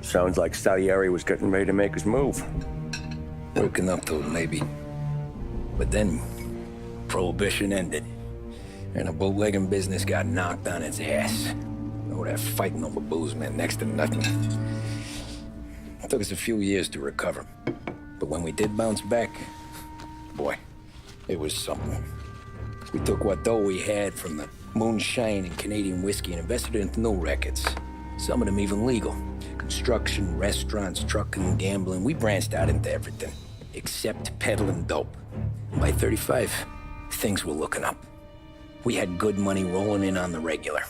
Sounds like Salieri was getting ready to make his move. Working up to it, maybe. But then, Prohibition ended. And the bootlegging business got knocked on its ass. Oh, that fighting over booze meant next to nothing. It took us a few years to recover. But when we did bounce back, boy, it was something. We took what dough we had from the moonshine and Canadian whiskey and invested it into new rackets. Some of them even legal. Construction, restaurants, trucking, gambling. We branched out into everything, except peddling dope. And by 35, things were looking up. We had good money rolling in on the regular.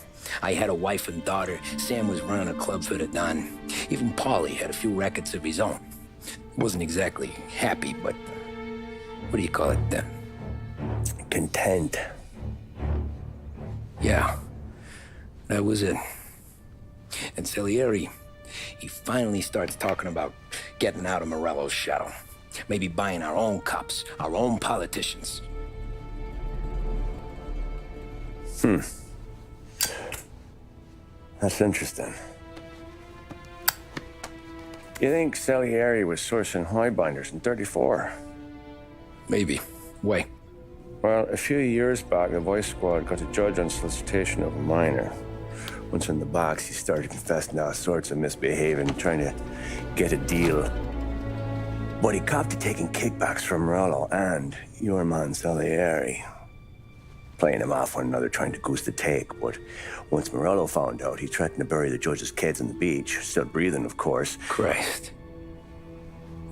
I had a wife and daughter. Sam was running a club for the Don. Even Paulie had a few rackets of his own. Wasn't exactly happy, but what do you call it then? Content. Yeah, that was it. And Salieri, he finally starts talking about getting out of Morello's shadow. Maybe buying our own cops, our own politicians. That's interesting. You think Salieri was sourcing highbinders in 34? Maybe. Why? Well, a few years back, the Vice Squad got a judge on solicitation of a minor. Once in the box, he started confessing all sorts of misbehaving, trying to get a deal. But he copped to taking kickbacks from Morello and your man Salieri. Playing him off one another, trying to goose the take. But once Morello found out, he threatened to bury the judge's kids on the beach. Still breathing, of course. Christ.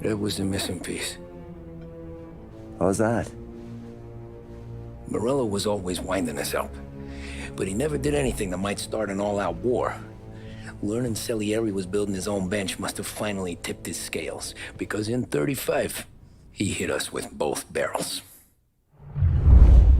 That was the missing piece. How's that? Morello was always winding us up. But he never did anything that might start an all-out war. Learning Salieri was building his own bench must have finally tipped his scales. Because in 35, he hit us with both barrels.